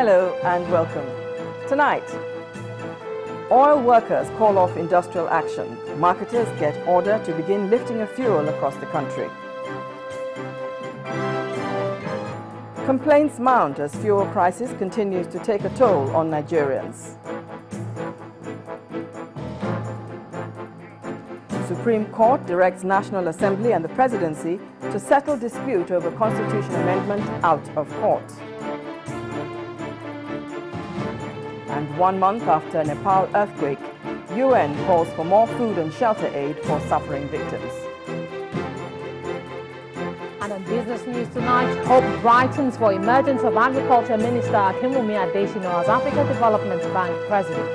Hello and welcome. Tonight, oil workers call off industrial action. Marketers get order to begin lifting of fuel across the country. Complaints mount as fuel crisis continues to take a toll on Nigerians. Supreme Court directs National Assembly and the Presidency to settle dispute over Constitution Amendment out of court. And 1 month after Nepal earthquake, UN calls for more food and shelter aid for suffering victims. And on business news tonight, hope brightens for emergence of Agriculture Minister Akimumi Adesina as Africa Development Bank President.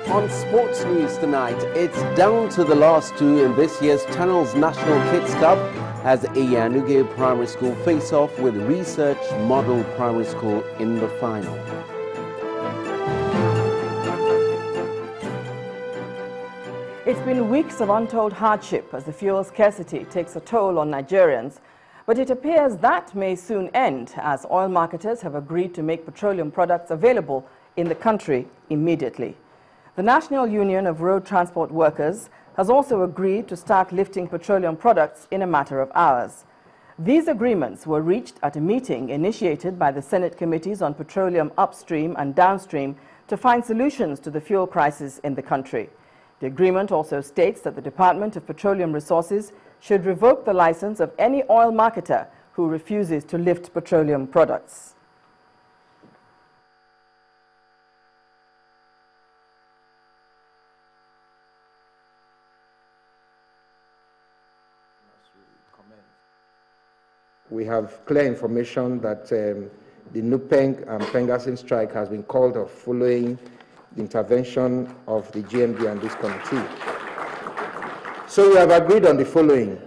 On sports news tonight, it's down to the last two in this year's Tunnels National Kids Cup as Eyanuge Primary School face off with Research Model Primary School in the final. It's been weeks of untold hardship as the fuel scarcity takes a toll on Nigerians, but it appears that may soon end as oil marketers have agreed to make petroleum products available in the country immediately. The National Union of Road Transport Workers has also agreed to start lifting petroleum products in a matter of hours. These agreements were reached at a meeting initiated by the Senate Committees on Petroleum Upstream and Downstream to find solutions to the fuel crisis in the country. The agreement also states that the Department of Petroleum Resources should revoke the license of any oil marketer who refuses to lift petroleum products. We have clear information that the Nupeng and Pengasin strike has been called off following the intervention of the GMD and this committee. So we have agreed on the following.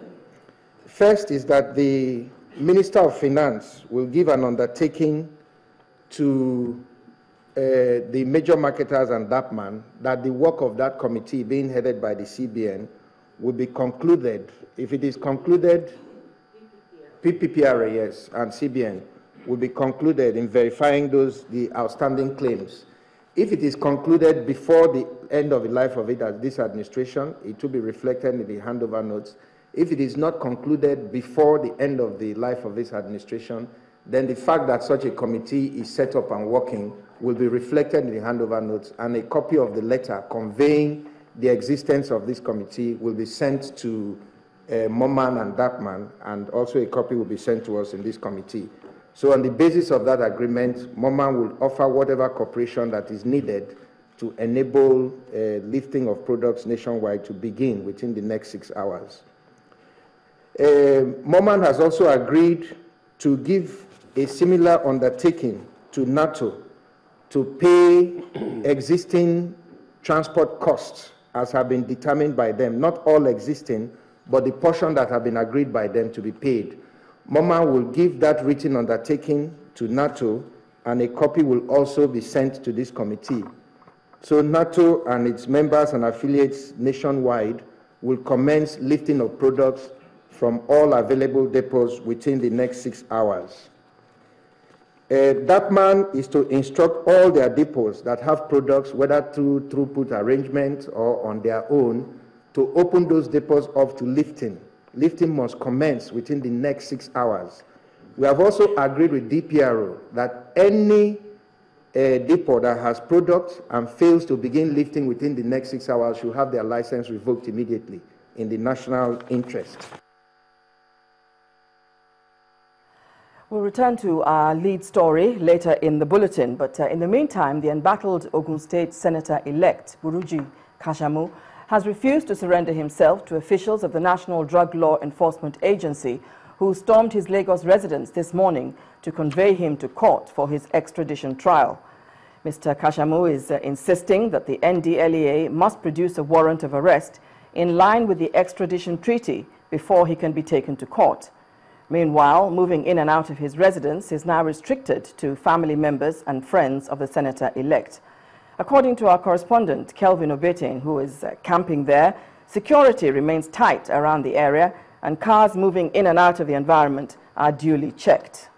First is that the Minister of Finance will give an undertaking to the major marketers and DAPMAN that the work of that committee being headed by the CBN will be concluded. If it is concluded, PPPRA, yes, and CBN will be concluded in verifying the outstanding claims. If it is concluded before the end of the life of this administration, it will be reflected in the handover notes. If it is not concluded before the end of the life of this administration, then the fact that such a committee is set up and working will be reflected in the handover notes, and a copy of the letter conveying the existence of this committee will be sent to Moman and Dapman, and also a copy will be sent to us in this committee. So on the basis of that agreement, Moman will offer whatever cooperation that is needed to enable lifting of products nationwide to begin within the next 6 hours. Moman has also agreed to give a similar undertaking to NATO to pay existing transport costs as have been determined by them, not all existing, but the portion that have been agreed by them to be paid. MoMA will give that written undertaking to NATO, and a copy will also be sent to this committee. So NATO and its members and affiliates nationwide will commence lifting of products from all available depots within the next 6 hours. DAPMAN is to instruct all their depots that have products, whether through throughput arrangements or on their own, to open those depots up to lifting. Lifting must commence within the next 6 hours. We have also agreed with DPRO that any depot that has products and fails to begin lifting within the next 6 hours should have their license revoked immediately in the national interest. We'll return to our lead story later in the bulletin, but in the meantime, the embattled Ogun State Senator-elect, Buruji Kashamu, has refused to surrender himself to officials of the National Drug Law Enforcement Agency who stormed his Lagos residence this morning to convey him to court for his extradition trial. Mr. Kashamu is insisting that the NDLEA must produce a warrant of arrest in line with the extradition treaty before he can be taken to court. Meanwhile, moving in and out of his residence is now restricted to family members and friends of the senator-elect. According to our correspondent, Kelvin Obetin, who is camping there, security remains tight around the area and cars moving in and out of the environment are duly checked.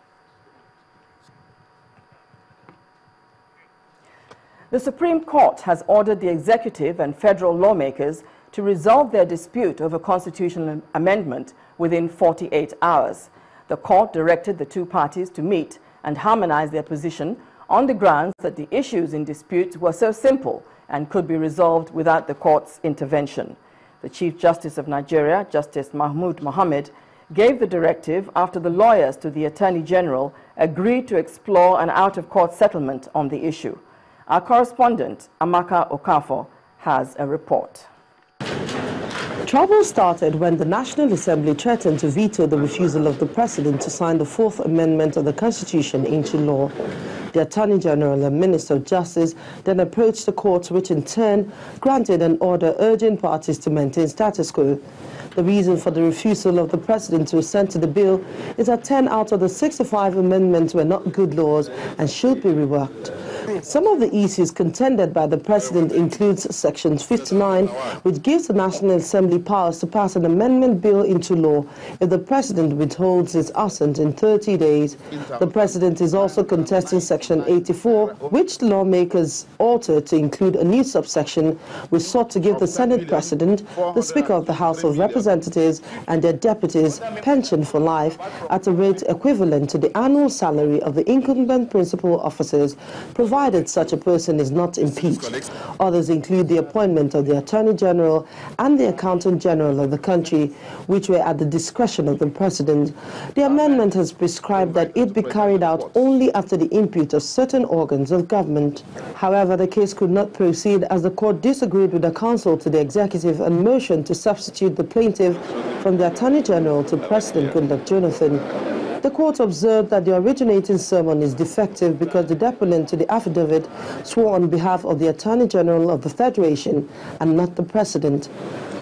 The Supreme Court has ordered the executive and federal lawmakers to resolve their dispute over constitutional amendment within 48 hours. The court directed the two parties to meet and harmonize their position on the grounds that the issues in dispute were so simple and could be resolved without the court's intervention. The Chief Justice of Nigeria, Justice Mahmood Mohammed, gave the directive after the lawyers to the Attorney General agreed to explore an out-of-court settlement on the issue. Our correspondent, Amaka Okafor, has a report. Trouble started when the National Assembly threatened to veto the refusal of the President to sign the Fourth Amendment of the Constitution into law. The Attorney General and Minister of Justice then approached the court, which in turn granted an order urging parties to maintain status quo. The reason for the refusal of the President to assent to the bill is that 10 out of the 65 amendments were not good laws and should be reworked. Some of the issues contended by the President includes Section 59, which gives the National Assembly powers to pass an amendment bill into law if the President withholds his assent in 30 days. The President is also contesting Section 84, which the lawmakers altered to include a new subsection which sought to give the Senate President, the Speaker of the House of Representatives, and their deputies pension for life at a rate equivalent to the annual salary of the incumbent principal officers, provided such a person is not impeached. Others include the appointment of the Attorney General and the Accountant General of the country, which were at the discretion of the President. The amendment has prescribed that it be carried out only after the input of certain organs of government. However, the case could not proceed as the court disagreed with the counsel to the executive and motioned to substitute the plaintiff from the Attorney General to President Goodluck Jonathan. The court observed that the originating sermon is defective because the deponent to the affidavit swore on behalf of the Attorney General of the Federation and not the President.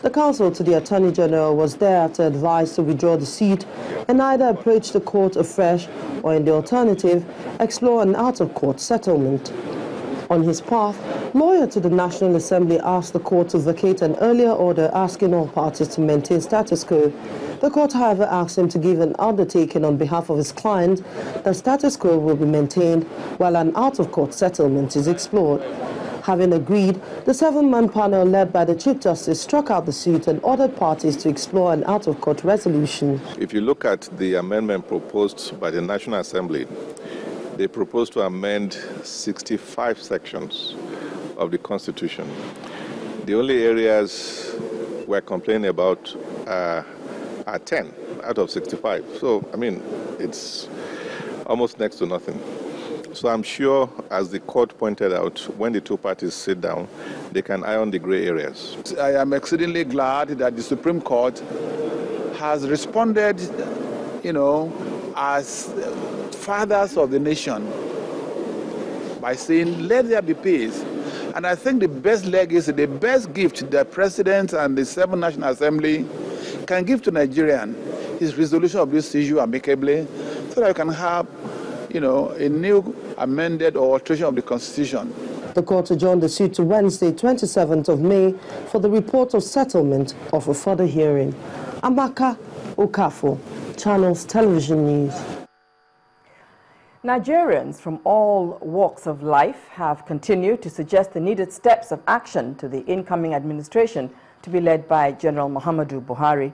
The counsel to the Attorney General was thereafter advised to withdraw the suit and either approach the court afresh or, in the alternative, explore an out-of-court settlement. On his part, lawyer to the National Assembly asked the court to vacate an earlier order asking all parties to maintain status quo. The court, however, asked him to give an undertaking on behalf of his client that status quo will be maintained while an out-of-court settlement is explored. Having agreed, the seven-man panel led by the Chief Justice struck out the suit and ordered parties to explore an out-of-court resolution. If you look at the amendment proposed by the National Assembly, they proposed to amend 65 sections of the Constitution. The only areas we're complaining about are 10 out of 65. So, I mean, it's almost next to nothing. So I'm sure, as the court pointed out, when the two parties sit down, they can iron the gray areas. I am exceedingly glad that the Supreme Court has responded, as fathers of the nation by saying, let there be peace. And I think the best legacy, the best gift the President and the seven National Assembly can give to Nigerian is resolution of this issue amicably so that we can have, a new amended or alteration of the Constitution. The court adjourned the suit to Wednesday, 27th of May, for the report of settlement of a further hearing. Amaka Okafor, Channels Television News. Nigerians from all walks of life have continued to suggest the needed steps of action to the incoming administration to be led by General Muhammadu Buhari.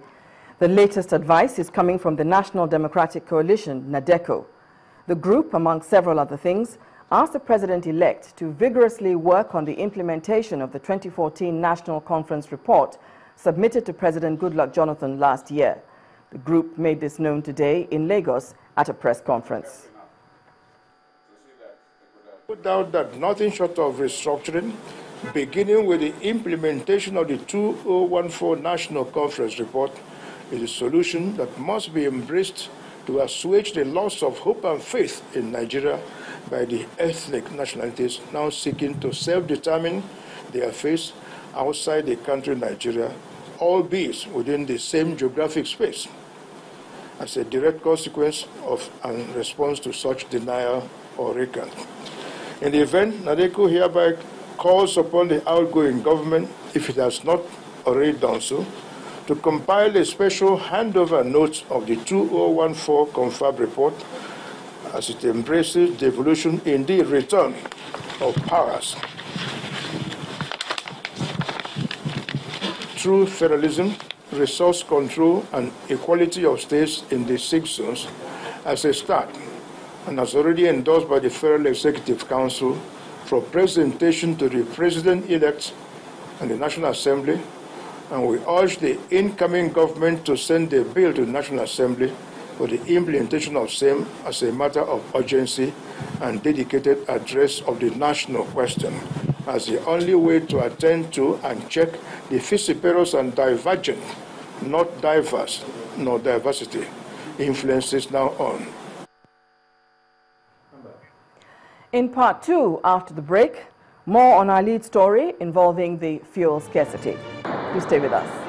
The latest advice is coming from the National Democratic Coalition, NADECO. The group, among several other things, asked the president-elect to vigorously work on the implementation of the 2014 National Conference report submitted to President Goodluck Jonathan last year. The group made this known today in Lagos at a press conference. No doubt that nothing short of restructuring, beginning with the implementation of the 2014 National Conference report, is a solution that must be embraced to assuage the loss of hope and faith in Nigeria by the ethnic nationalities now seeking to self-determine their fate outside the country Nigeria, albeit within the same geographic space, as a direct consequence of and response to such denial or recant. In the event, NADECO hereby calls upon the outgoing government, if it has not already done so, to compile a special handover note of the 2014 confab report as it embraces devolution, indeed return of powers through federalism, resource control, and equality of states in the 6 zones as a start, and as already endorsed by the Federal Executive Council for presentation to the President-elect and the National Assembly, and we urge the incoming government to send the bill to the National Assembly for the implementation of same as a matter of urgency and dedicated address of the national question as the only way to attend to and check the vociferous and divergent, not diverse, nor diversity, influences now on. In part 2, after the break, more on our lead story involving the fuel scarcity. Do stay with us.